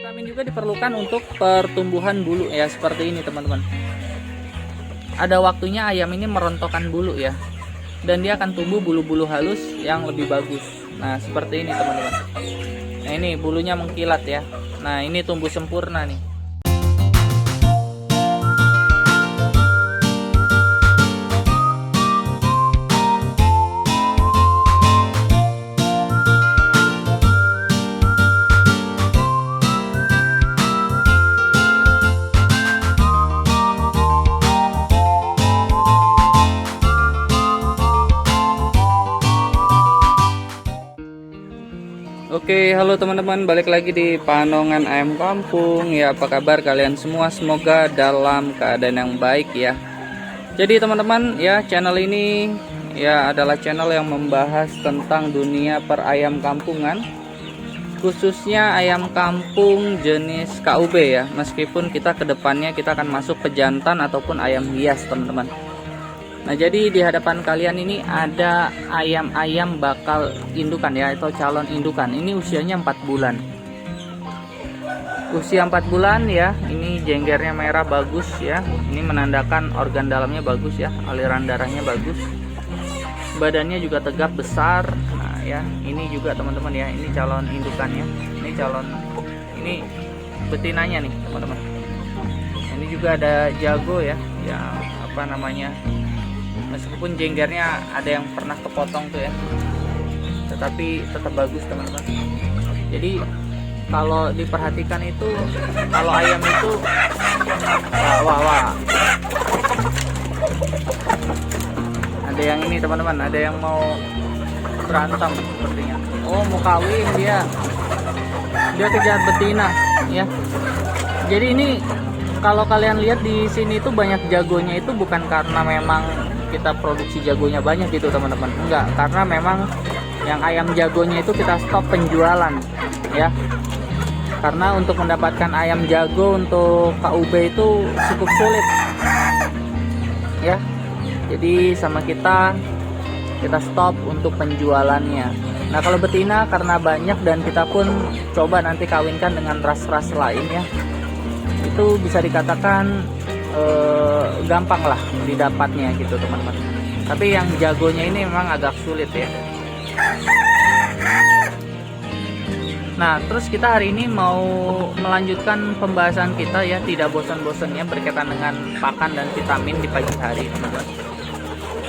Vitamin juga diperlukan untuk pertumbuhan bulu ya, seperti ini teman-teman. Ada waktunya ayam ini merontokkan bulu ya, dan dia akan tumbuh bulu-bulu halus yang lebih bagus. Nah seperti ini teman-teman. Nah ini bulunya mengkilat ya. Nah ini tumbuh sempurna nih. Oke, halo teman-teman, balik lagi di Panongan Ayam Kampung. Ya, apa kabar kalian semua? Semoga dalam keadaan yang baik ya. Jadi teman-teman, ya channel ini ya adalah channel yang membahas tentang dunia perayam kampungan, khususnya ayam kampung jenis KUB ya. Meskipun kita kedepannya kita akan masuk ke jantan ataupun ayam hias teman-teman. Nah jadi di hadapan kalian ini ada ayam-ayam bakal indukan ya, atau calon indukan. Ini usianya 4 bulan. Usia 4 bulan ya. Ini jenggernya merah bagus ya. Ini menandakan organ dalamnya bagus ya, aliran darahnya bagus. Badannya juga tegap besar. Nah ya, ini juga teman-teman ya, ini calon indukannya. Ini betinanya nih teman-teman. Ini juga ada jago ya, yang apa namanya, meskipun jenggernya ada yang pernah kepotong tuh ya, tetapi tetap bagus teman-teman. Jadi kalau diperhatikan itu, kalau ayam itu wah ada yang ini teman-teman, ada yang mau berantem sepertinya. Oh mau kawin dia kejar betina ya. Jadi ini kalau kalian lihat di sini tuh banyak jagonya, itu bukan karena memang kita produksi jagonya banyak gitu teman-teman, enggak, karena memang yang ayam jagonya itu kita stop penjualan ya, karena untuk mendapatkan ayam jago untuk KUB itu cukup sulit ya. Jadi sama kita stop untuk penjualannya. Nah kalau betina karena banyak dan kita pun coba nanti kawinkan dengan ras-ras lain ya, itu bisa dikatakan gampang lah didapatnya gitu teman-teman. Tapi yang jagonya ini memang agak sulit ya. Nah terus kita hari ini mau melanjutkan pembahasan kita ya, tidak bosan-bosannya berkaitan dengan pakan dan vitamin di pagi hari teman-teman.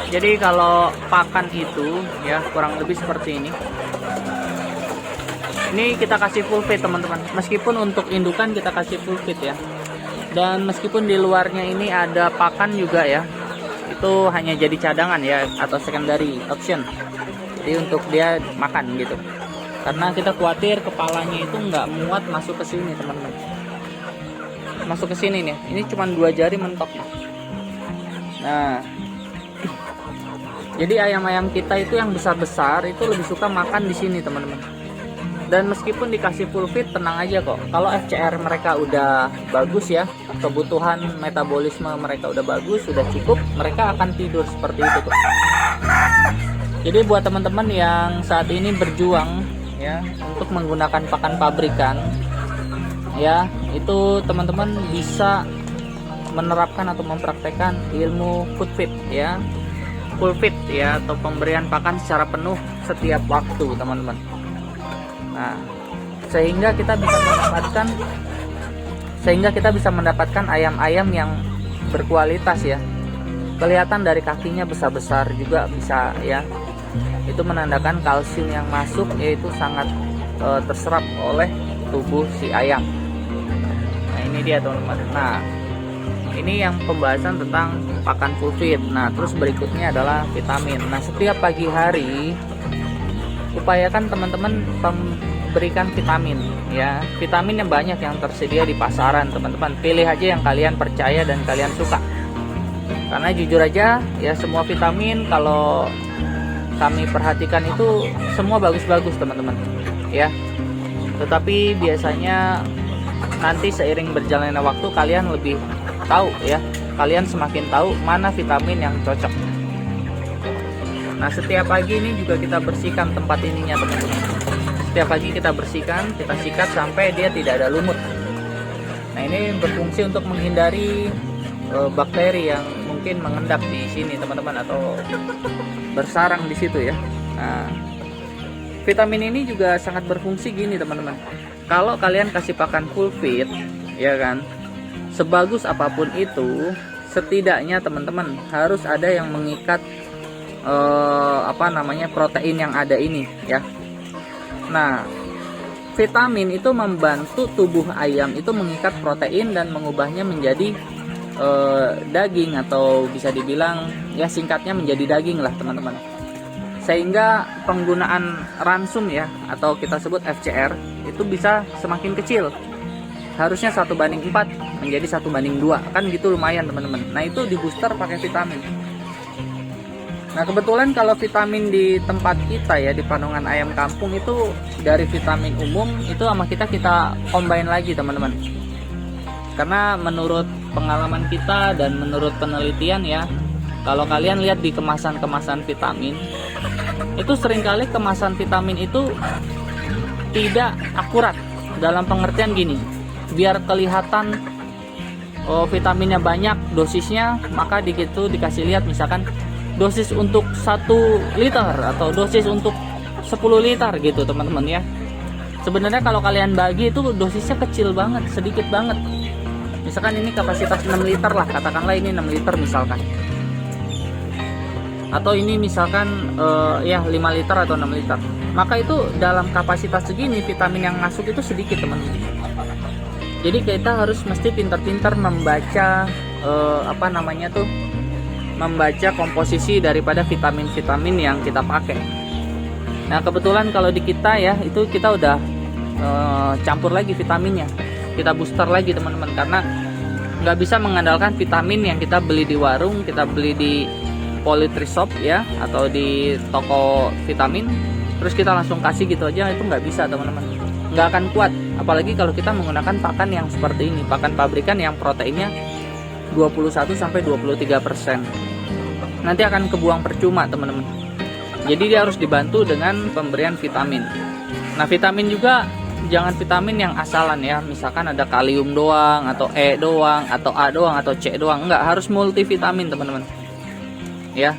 Jadi kalau pakan itu ya kurang lebih seperti ini. Ini kita kasih full feed teman-teman. Meskipun untuk indukan kita kasih full feed ya. Dan meskipun di luarnya ini ada pakan juga ya, itu hanya jadi cadangan ya, atau secondary option. Jadi untuk dia makan gitu. Karena kita khawatir kepalanya itu nggak muat masuk ke sini teman-teman. Masuk ke sini nih. Ini cuma 2 jari mentok. Nah, jadi ayam-ayam kita itu yang besar-besar itu lebih suka makan di sini teman-teman. Dan meskipun dikasih full feed, tenang aja kok. Kalau FCR mereka udah bagus ya, kebutuhan metabolisme mereka udah bagus, sudah cukup, mereka akan tidur seperti itu tuh. Jadi buat teman-teman yang saat ini berjuang ya untuk menggunakan pakan pabrikan ya, itu teman-teman bisa menerapkan atau mempraktekkan ilmu food feed ya, full feed ya, atau pemberian pakan secara penuh setiap waktu teman-teman. Nah, sehingga kita bisa mendapatkan ayam-ayam yang berkualitas ya. Kelihatan dari kakinya besar-besar juga bisa ya. Itu menandakan kalsium yang masuk yaitu sangat terserap oleh tubuh si ayam. Nah, ini dia teman-teman. Nah, ini yang pembahasan tentang pakan full feed. Nah, terus berikutnya adalah vitamin. Nah, setiap pagi hari upayakan teman-teman berikan vitamin ya. Vitamin yang banyak yang tersedia di pasaran teman-teman. Pilih aja yang kalian percaya dan kalian suka. Karena jujur aja ya, semua vitamin kalau kami perhatikan itu semua bagus-bagus teman-teman ya. Tetapi biasanya nanti seiring berjalannya waktu kalian lebih tahu ya. Kalian semakin tahu mana vitamin yang cocok. Nah setiap pagi ini juga kita bersihkan tempat ininya teman-teman. setiap pagi kita bersihkan, kita sikat sampai dia tidak ada lumut. Nah, ini berfungsi untuk menghindari bakteri yang mungkin mengendap di sini teman-teman, atau bersarang di situ ya. Nah, vitamin ini juga sangat berfungsi gini teman-teman. Kalau kalian kasih pakan full feed, ya kan, sebagus apapun itu, setidaknya teman-teman harus ada yang mengikat protein yang ada ini ya. Nah, vitamin itu membantu tubuh ayam itu mengikat protein dan mengubahnya menjadi daging, atau bisa dibilang ya singkatnya menjadi daging lah teman-teman. Sehingga penggunaan ransum ya, atau kita sebut FCR, itu bisa semakin kecil. Harusnya 1:4 menjadi 1:2, kan gitu, lumayan teman-teman. Nah, itu di booster pakai vitamin. Nah, kebetulan kalau vitamin di tempat kita ya, di Pandongan Ayam Kampung itu dari vitamin umum itu sama kita combine lagi teman-teman. Karena menurut pengalaman kita dan menurut penelitian ya, kalau kalian lihat di kemasan-kemasan vitamin, itu seringkali kemasan vitamin itu tidak akurat. Dalam pengertian gini, biar kelihatan vitaminnya banyak, dosisnya, maka dikasih lihat misalkan dosis untuk 1 liter atau dosis untuk 10 liter gitu teman-teman ya. Sebenarnya kalau kalian bagi itu dosisnya kecil banget, sedikit banget. Misalkan ini kapasitas 6 liter lah, katakanlah ini 6 liter misalkan. Atau ini misalkan 5 liter atau 6 liter. Maka itu dalam kapasitas segini vitamin yang masuk itu sedikit teman-teman. Jadi kita harus mesti pintar-pintar membaca membaca komposisi daripada vitamin-vitamin yang kita pakai. Nah, kebetulan kalau di kita ya, itu kita udah campur lagi vitaminnya. Kita booster lagi teman-teman, karena nggak bisa mengandalkan vitamin yang kita beli di warung, kita beli di Poultry Shop ya, atau di toko vitamin, terus kita langsung kasih gitu aja, itu nggak bisa teman-teman. Nggak akan kuat, apalagi kalau kita menggunakan pakan yang seperti ini, pakan pabrikan yang proteinnya 21-23%. Nanti akan kebuang percuma teman-teman. Jadi dia harus dibantu dengan pemberian vitamin. Nah, vitamin juga jangan vitamin yang asalan ya, misalkan ada kalium doang, atau E doang, atau A doang, atau C doang. Enggak, harus multivitamin teman-teman ya.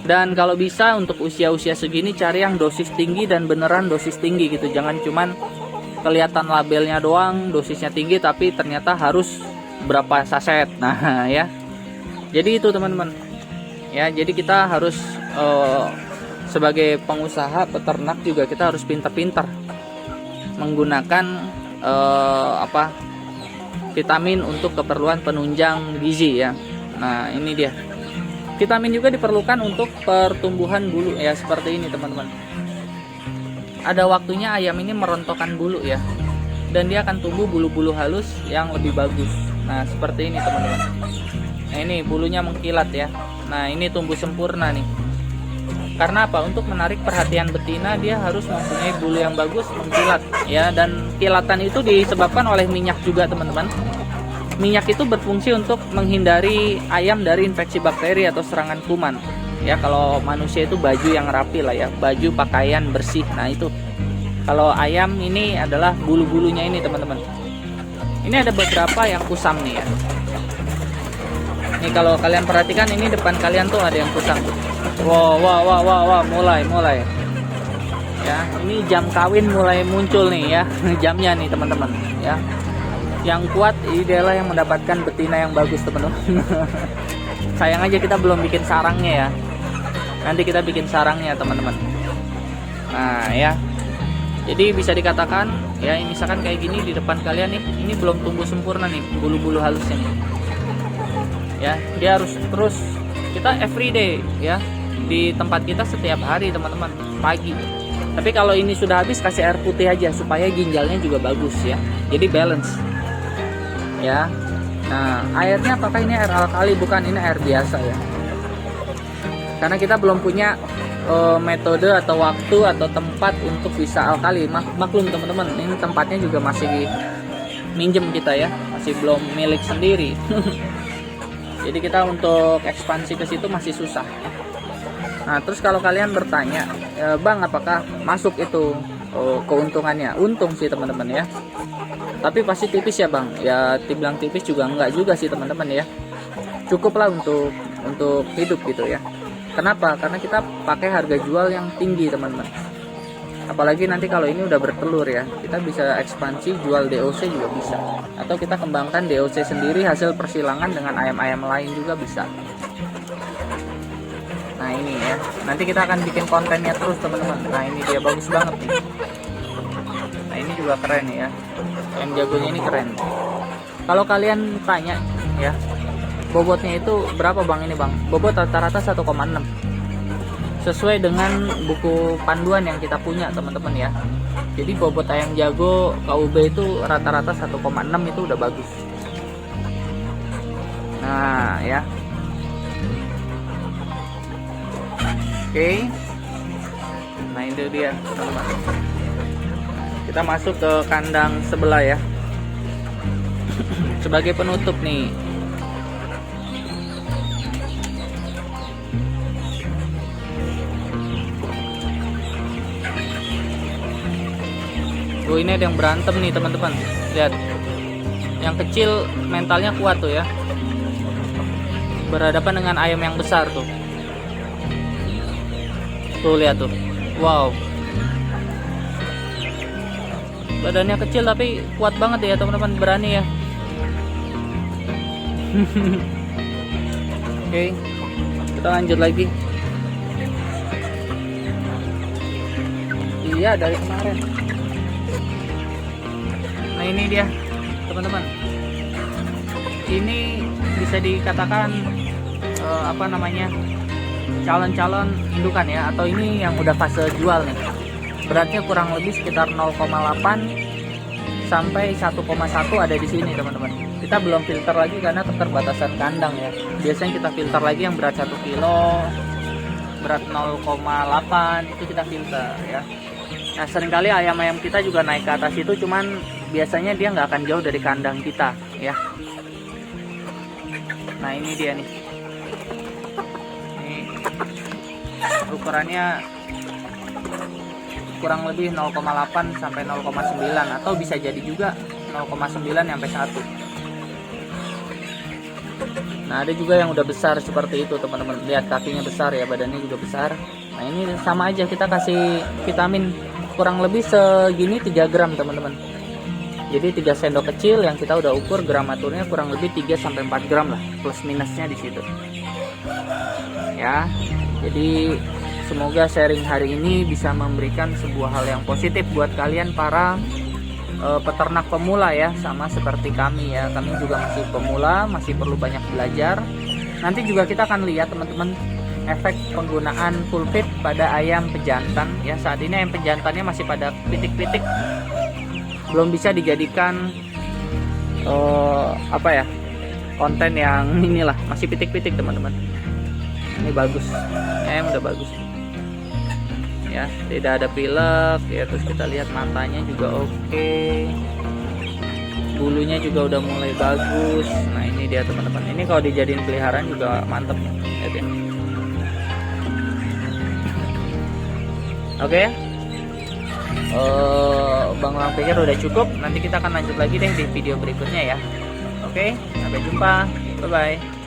Dan kalau bisa untuk usia-usia segini cari yang dosis tinggi dan beneran dosis tinggi gitu. Jangan cuman kelihatan labelnya doang dosisnya tinggi tapi ternyata harus berapa saset. Nah ya, jadi itu teman-teman ya. Jadi kita harus sebagai pengusaha peternak juga kita harus pintar-pintar menggunakan vitamin untuk keperluan penunjang gizi ya. Nah, ini dia. Vitamin juga diperlukan untuk pertumbuhan bulu ya, seperti ini teman-teman. Ada waktunya ayam ini merontokkan bulu ya, dan dia akan tumbuh bulu-bulu halus yang lebih bagus. Nah, seperti ini teman-teman. Nah, ini bulunya mengkilat ya. Nah, ini tumbuh sempurna nih. Karena apa? Untuk menarik perhatian betina dia harus mempunyai bulu yang bagus, mengkilat ya. Dan kilatan itu disebabkan oleh minyak juga teman-teman. Minyak itu berfungsi untuk menghindari ayam dari infeksi bakteri atau serangan kuman ya. Kalau manusia itu baju yang rapi lah ya, baju pakaian bersih. Nah, itu kalau ayam ini adalah bulu-bulunya ini teman-teman. Ini ada beberapa yang kusam nih ya. Ini kalau kalian perhatikan, ini depan kalian tuh ada yang kusam tuh. Wow, mulai ya. Ini jam kawin mulai muncul nih ya. Jamnya nih teman-teman ya. Yang kuat idealah yang mendapatkan betina yang bagus teman-teman. Sayang aja kita belum bikin sarangnya ya. Nanti kita bikin sarangnya teman-teman. Nah ya, jadi bisa dikatakan ya, misalkan kayak gini di depan kalian nih, ini belum tumbuh sempurna nih bulu-bulu halusnya nih ya. Dia harus terus kita everyday ya, di tempat kita setiap hari teman-teman, pagi. Tapi kalau ini sudah habis, kasih air putih aja supaya ginjalnya juga bagus ya, jadi balance ya. Nah, airnya apakah ini air alkali? Bukan, ini air biasa ya, karena kita belum punya metode atau waktu atau tempat untuk bisa alkali. Maklum teman-teman, ini tempatnya juga masih minjem kita ya, masih belum milik sendiri. Jadi kita untuk ekspansi ke situ masih susah. Nah, terus kalau kalian bertanya, Bang, apakah masuk itu keuntungannya. Untung sih teman-teman ya, tapi pasti tipis ya bang ya. Dibilang tipis juga enggak juga sih teman-teman ya, cukup lah untuk hidup gitu ya. Kenapa? Karena kita pakai harga jual yang tinggi teman-teman. Apalagi nanti kalau ini udah bertelur ya, kita bisa ekspansi jual DOC juga bisa, atau kita kembangkan DOC sendiri hasil persilangan dengan ayam-ayam lain juga bisa. Nah ini ya, nanti kita akan bikin kontennya terus teman-teman. Nah ini dia, bagus banget nih. Nah ini juga keren ya, ayam jagonya ini keren. Kalau kalian tanya ya, bobotnya itu berapa bang ini bang? Bobot rata-rata 1,6, sesuai dengan buku panduan yang kita punya teman-teman ya. Jadi bobot ayam jago KUB itu rata-rata 1,6 itu udah bagus. Nah ya, oke. Nah itu dia teman-teman. Kita masuk ke kandang sebelah ya, sebagai penutup nih. Ini ada yang berantem nih teman-teman. Lihat, yang kecil mentalnya kuat tuh ya, berhadapan dengan ayam yang besar tuh. Tuh lihat tuh, wow, badannya kecil tapi kuat banget ya teman-teman, berani ya. Oke, kita lanjut lagi. Iya, dari kemarin. Nah ini dia teman-teman, ini bisa dikatakan apa namanya, calon-calon indukan ya, atau ini yang udah fase jual nih. Beratnya kurang lebih sekitar 0,8 sampai 1,1 ada di sini teman-teman. Kita belum filter lagi karena keterbatasan kandang ya. Biasanya kita filter lagi yang berat 1 kilo, berat 0,8 itu kita filter ya. Nah seringkali ayam-ayam kita juga naik ke atas itu, cuman biasanya dia nggak akan jauh dari kandang kita ya. Nah ini dia nih, ini ukurannya kurang lebih 0,8 sampai 0,9, atau bisa jadi juga 0,9 sampai 1. Nah ada juga yang udah besar seperti itu teman-teman. Lihat kakinya besar ya, badannya juga besar. Nah ini sama aja, kita kasih vitamin kurang lebih segini 3 gram teman-teman. Jadi 3 sendok kecil yang kita udah ukur gramaturnya kurang lebih 3 sampai 4 gram lah, plus minusnya di situ. Ya. Jadi semoga sharing hari ini bisa memberikan sebuah hal yang positif buat kalian para peternak pemula ya, sama seperti kami ya. Kami juga masih pemula, masih perlu banyak belajar. Nanti juga kita akan lihat teman-teman efek penggunaan full feed pada ayam pejantan ya. Saat ini ayam pejantannya masih pada pitik-pitik, belum bisa dijadikan apa ya, konten yang inilah, masih pitik-pitik teman-teman. Ini bagus, ayam udah bagus ya, tidak ada pilek ya. Terus kita lihat matanya juga oke, bulunya juga udah mulai bagus. Nah ini dia teman-teman, ini kalau dijadiin peliharaan juga mantep lihat ya. Oke. Bang Lang pikir udah cukup. Nanti kita akan lanjut lagi deh di video berikutnya ya. Oke, sampai jumpa. Bye bye.